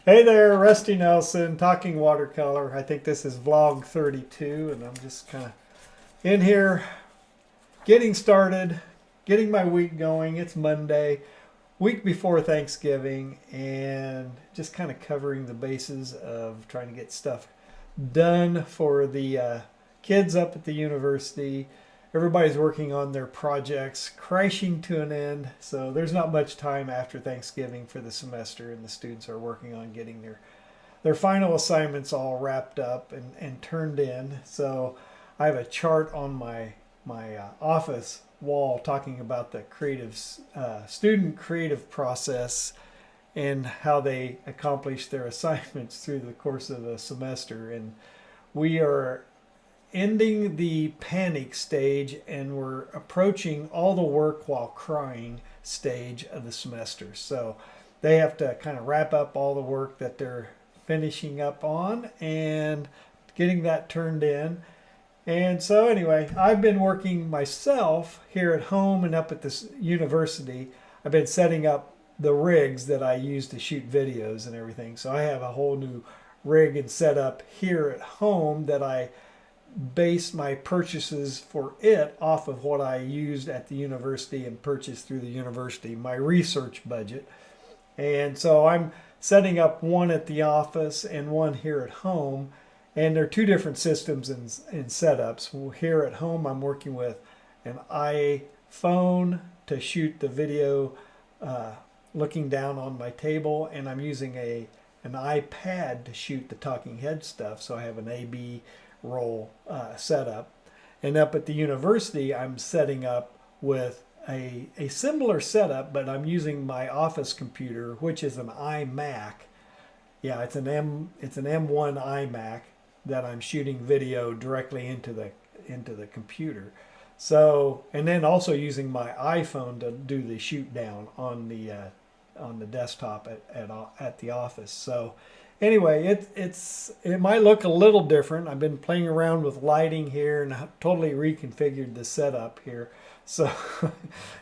Hey there, Rusty Nelson, talking watercolor. I think this is vlog 32, and I'm just kind of in here getting started, getting my week going. It's Monday, week before Thanksgiving, and just kind of covering the bases of trying to get stuff done for the kids up at the university. Everybody's working on their projects, crashing to an end. So there's not much time after Thanksgiving for the semester, and the students are working on getting their final assignments all wrapped up and turned in. So I have a chart on my office wall talking about the creative student creative process and how they accomplish their assignments through the course of the semester. And we are ending the panic stage, and we're approaching all the work while crying stage of the semester. So they have to kind of wrap up all the work that they're finishing up on and getting that turned in. And so anyway, I've been working myself here at home and up at this university. I've been setting up the rigs that I use to shoot videos and everything. So I have a whole new rig and setup here at home that I base my purchases for it off of what I used at the university and purchased through the university, my research budget. And so I'm setting up one at the office and one here at home. And there are two different systems and setups. Well, here at home, I'm working with an iPhone to shoot the video looking down on my table, and I'm using an iPad to shoot the talking head stuff. So I have an A/B roll setup. And up at the university, I'm setting up with a similar setup, but I'm using my office computer, which is an iMac. Yeah, it's an M1 iMac that I'm shooting video directly into the computer. So, and then also using my iPhone to do the shoot down on the desktop at the office. So anyway, it might look a little different. I've been playing around with lighting here and totally reconfigured the setup here. So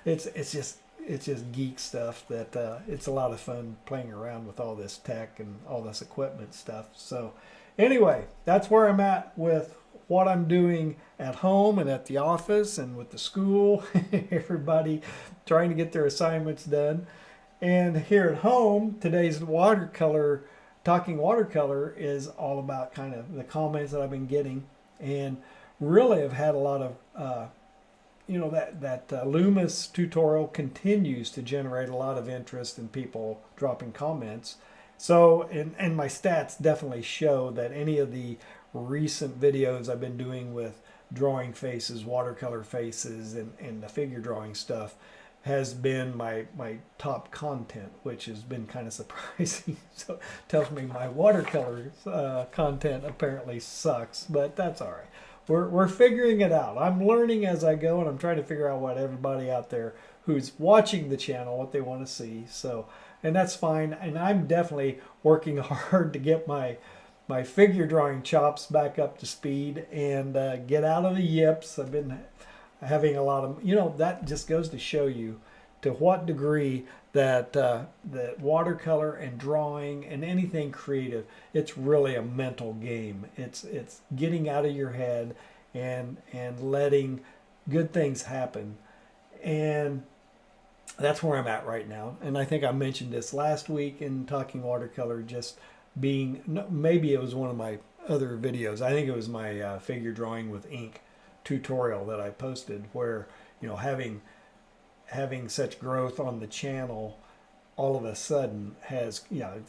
it's just geek stuff that it's a lot of fun playing around with all this tech and all this equipment stuff. So anyway, that's where I'm at with what I'm doing at home and at the office and with the school. Everybody trying to get their assignments done. And here at home, today's talking watercolor is all about kind of the comments that I've been getting, and really I've had a lot of that Loomis tutorial continues to generate a lot of interest in people dropping comments. So and my stats definitely show that any of the recent videos I've been doing with drawing faces, watercolor faces, and the figure drawing stuff has been my top content, which has been kind of surprising. So it tells me my watercolor content apparently sucks, but that's all right. We're figuring it out. I'm learning as I go, and I'm trying to figure out what everybody out there who's watching the channel, what they want to see. So, and that's fine. And I'm definitely working hard to get my figure drawing chops back up to speed and get out of the yips. I've been having a lot of, that just goes to show you to what degree that watercolor and drawing and anything creative, it's really a mental game. It's getting out of your head and letting good things happen. And that's where I'm at right now. And I think I mentioned this last week in talking watercolor, just being, maybe it was one of my other videos. I think it was my figure drawing with ink tutorial that I posted, where having such growth on the channel all of a sudden has,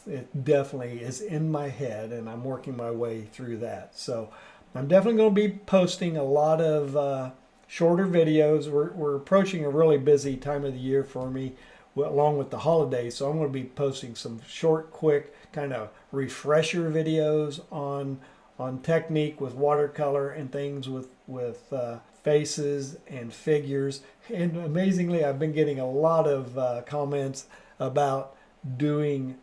it definitely is in my head, and I'm working my way through that. So I'm definitely going to be posting a lot of shorter videos. We're approaching a really busy time of the year for me, along with the holidays. So I'm going to be posting some short, quick kind of refresher videos on technique with watercolor and things with faces and figures. And amazingly, I've been getting a lot of comments about doing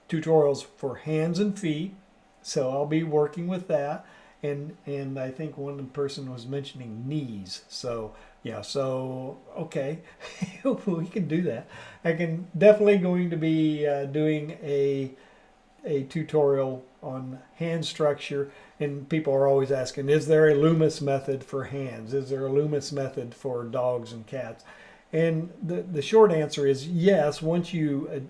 tutorials for hands and feet. So I'll be working with that. And I think one person was mentioning knees. So yeah, so okay, we can do that. I can definitely going to be doing a tutorial on hand structure, and people are always asking, is there a Loomis method for hands? Is there a Loomis method for dogs and cats? And the short answer is yes. Once you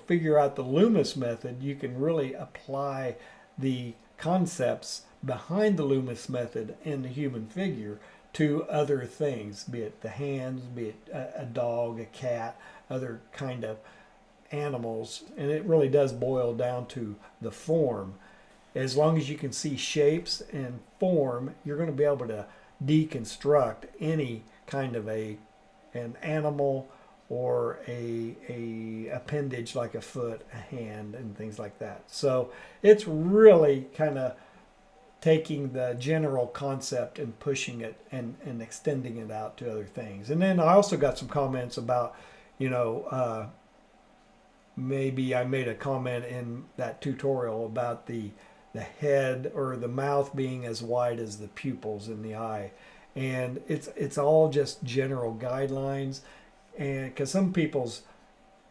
figure out the Loomis method, you can really apply the concepts behind the Loomis method in the human figure to other things, be it the hands, be it a dog, a cat, other kind of animals. And it really does boil down to the form. As long as you can see shapes and form, you're going to be able to deconstruct any kind of an animal or a appendage like a foot, a hand, and things like that. So it's really kind of taking the general concept and pushing it and extending it out to other things. And then I also got some comments about, maybe I made a comment in that tutorial about the head or the mouth being as wide as the pupils in the eye. And it's all just general guidelines, and because some people's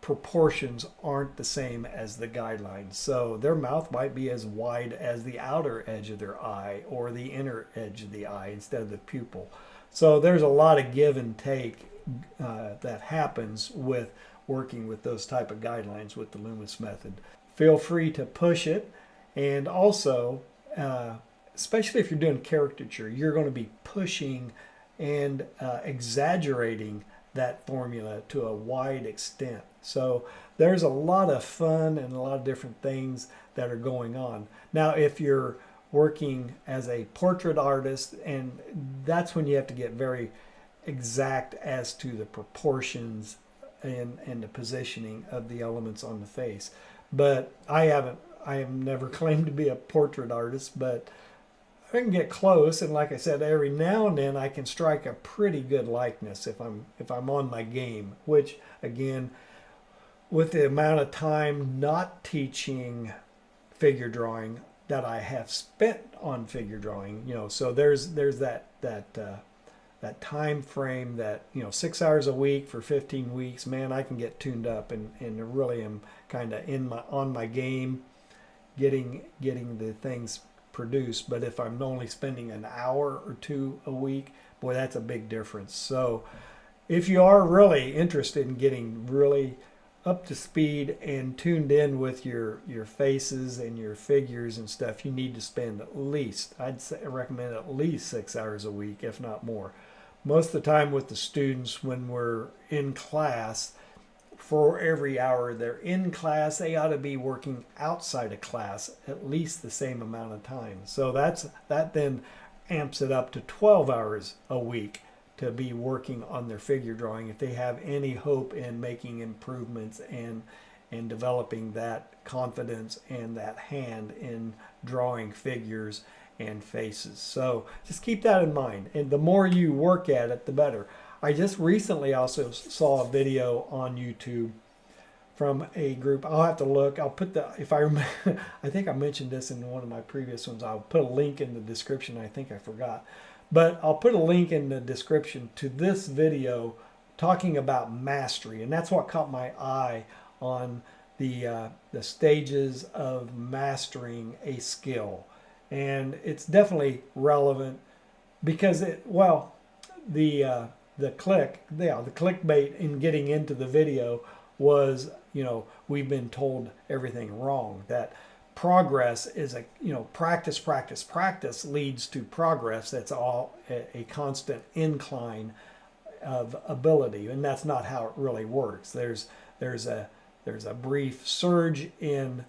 proportions aren't the same as the guidelines. So their mouth might be as wide as the outer edge of their eye or the inner edge of the eye instead of the pupil. So there's a lot of give and take that happens with working with those type of guidelines with the Loomis method. Feel free to push it, and also especially if you're doing caricature, you're going to be pushing and exaggerating that formula to a wide extent. So there's a lot of fun and a lot of different things that are going on. Now, if you're working as a portrait artist, and that's when you have to get very exact as to the proportions and the positioning of the elements on the face. But I have never claimed to be a portrait artist, but I can get close, and like I said, every now and then I can strike a pretty good likeness if I'm on my game, which again, with the amount of time not teaching figure drawing that I have spent on figure drawing, so there's that time frame that 6 hours a week for 15 weeks, man, I can get tuned up and really am kind of on my game, getting the things produced. But if I'm only spending an hour or two a week, boy, that's a big difference. So if you are really interested in getting really up to speed and tuned in with your faces and your figures and stuff, you need to spend at least, recommend at least 6 hours a week, if not more. Most of the time with the students, when we're in class, for every hour they're in class, they ought to be working outside of class at least the same amount of time. So that then amps it up to 12 hours a week to be working on their figure drawing if they have any hope in making improvements and developing that confidence and that hand in drawing figures and faces. So just keep that in mind, and the more you work at it, the better. I just recently also saw a video on YouTube from a group. I'll have to look. I'll put if I remember, I think I mentioned this in one of my previous ones. I'll put a link in the description. I think I forgot. But I'll put a link in the description to this video talking about mastery. And that's what caught my eye on the stages of mastering a skill. And it's definitely relevant because the clickbait in getting into the video was, we've been told everything wrong, that progress is practice leads to progress. That's all a constant incline of ability, and that's not how it really works. There's a brief surge in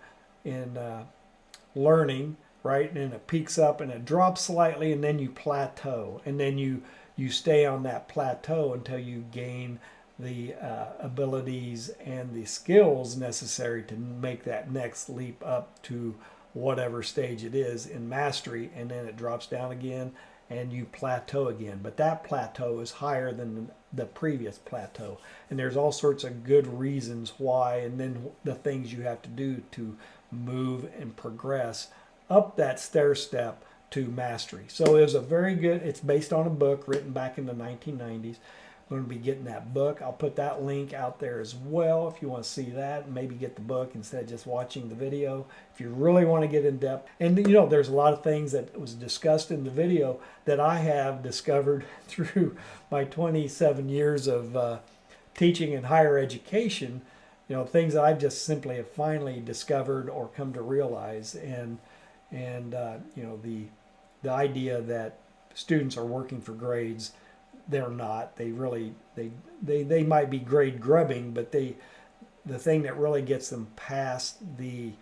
learning, right, and then it peaks up and it drops slightly, and then you plateau, and then you stay on that plateau until you gain the abilities and the skills necessary to make that next leap up to whatever stage it is in mastery, and then it drops down again and you plateau again. But that plateau is higher than the previous plateau, and there's all sorts of good reasons why, and then the things you have to do to move and progress up that stair step to mastery. So it was it's based on a book written back in the 1990s. going to be getting that book. I'll put that link out there as well if you want to see that and maybe get the book instead of just watching the video. If you really want to get in depth. And you know, there's a lot of things that was discussed in the video that I have discovered through my 27 years of teaching in higher education. You know, things that I've just simply have finally discovered or come to realize. And you know, the idea that students are working for grades, they're not. They really they might be grade grubbing, but the thing that really gets them past the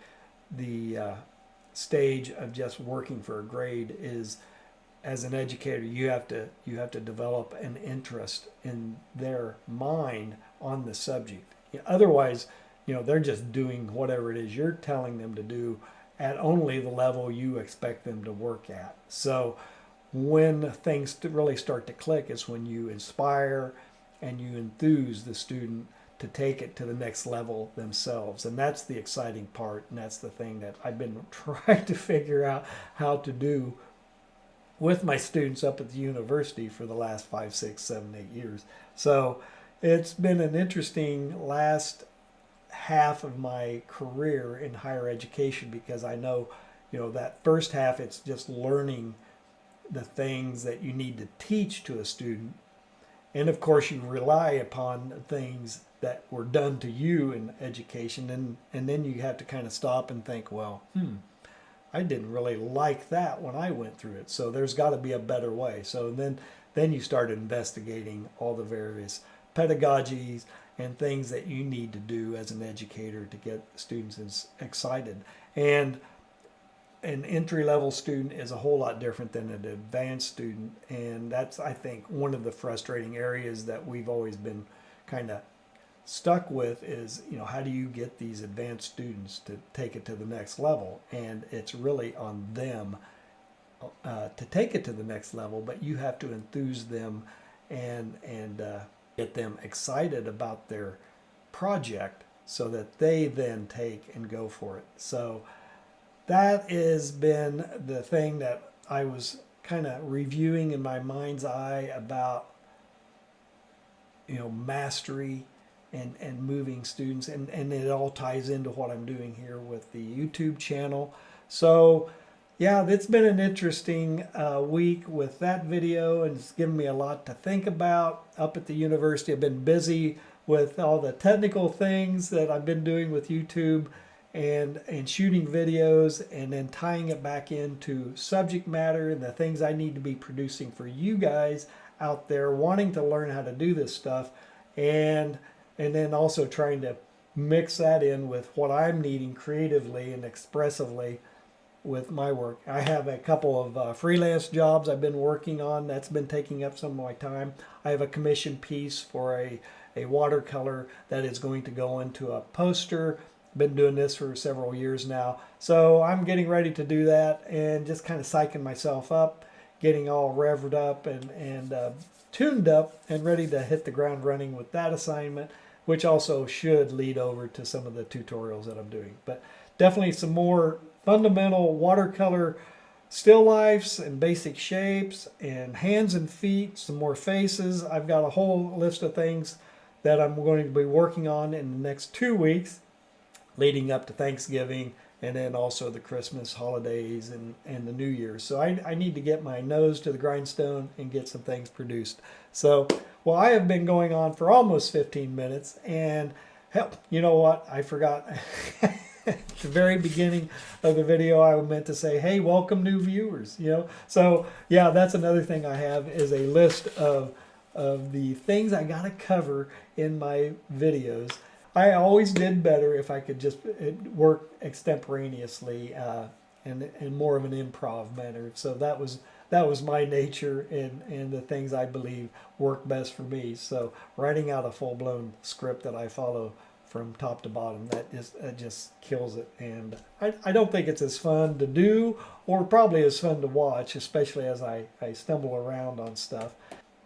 stage of just working for a grade is, as an educator, you have to develop an interest in their mind on the subject. Otherwise, you know, they're just doing whatever it is you're telling them to do at only the level you expect them to work at. So when things really start to click is when you inspire and you enthuse the student to take it to the next level themselves. And that's the exciting part, and that's the thing that I've been trying to figure out how to do with my students up at the university for the last 5, 6, 7, 8 years. So it's been an interesting last half of my career in higher education, because I know, you know, that first half it's just learning the things that you need to teach to a student. And of course you rely upon things that were done to you in education, and then you have to kind of stop and think, well, I didn't really like that when I went through it, so there's got to be a better way. So then you start investigating all the various pedagogies and things that you need to do as an educator to get students excited. And an entry-level student is a whole lot different than an advanced student, and that's, I think, one of the frustrating areas that we've always been kind of stuck with is, you know, how do you get these advanced students to take it to the next level? And it's really on them to take it to the next level, but you have to enthuse them and get them excited about their project so that they then take and go for it. So that has been the thing that I was kind of reviewing in my mind's eye about, you know, mastery and moving students, and it all ties into what I'm doing here with the YouTube channel. So yeah, it's been an interesting week with that video, and it's given me a lot to think about. Up at the university, I've been busy with all the technical things that I've been doing with YouTube and shooting videos, and then tying it back into subject matter and the things I need to be producing for you guys out there wanting to learn how to do this stuff, and then also trying to mix that in with what I'm needing creatively and expressively with my work. I have a couple of freelance jobs I've been working on that's been taking up some of my time. I have a commission piece for a watercolor that is going to go into a poster. Been doing this for several years now, so I'm getting ready to do that and just kind of psyching myself up, getting all revved up and tuned up and ready to hit the ground running with that assignment, which also should lead over to some of the tutorials that I'm doing. But definitely some more fundamental watercolor still lifes and basic shapes and hands and feet, some more faces. I've got a whole list of things that I'm going to be working on in the next 2 weeks leading up to Thanksgiving, and then also the Christmas holidays and the New Year. So I need to get my nose to the grindstone and get some things produced. So, well, I have been going on for almost 15 minutes, and hell, you know what? I forgot. At the very beginning of the video, I meant to say, hey, welcome new viewers, you know? So yeah, that's another thing I have is a list of the things I gotta cover in my videos. I always did better if I could just work extemporaneously and more of an improv manner. So that was my nature and the things I believe work best for me. So writing out a full-blown script that I follow from top to bottom, that just kills it. And I don't think it's as fun to do, or probably as fun to watch, especially as I stumble around on stuff.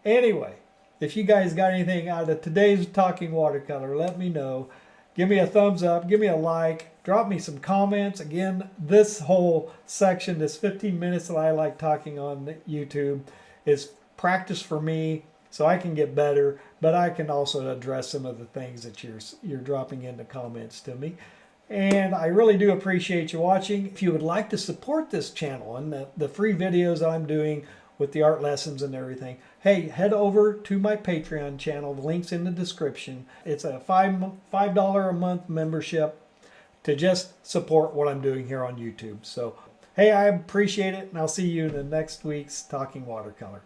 Anyway, if you guys got anything out of today's Talking Watercolor, let me know. Give me a thumbs up, give me a like, drop me some comments. Again, this whole section, this 15 minutes that I like talking on YouTube, is practice for me so I can get better, but I can also address some of the things that you're dropping into comments to me. And I really do appreciate you watching. If you would like to support this channel and the free videos I'm doing with the art lessons and everything, hey, head over to my Patreon channel. The link's in the description. It's a $5 a month membership to just support what I'm doing here on YouTube. So, hey, I appreciate it, and I'll see you in the next week's Talking Watercolor.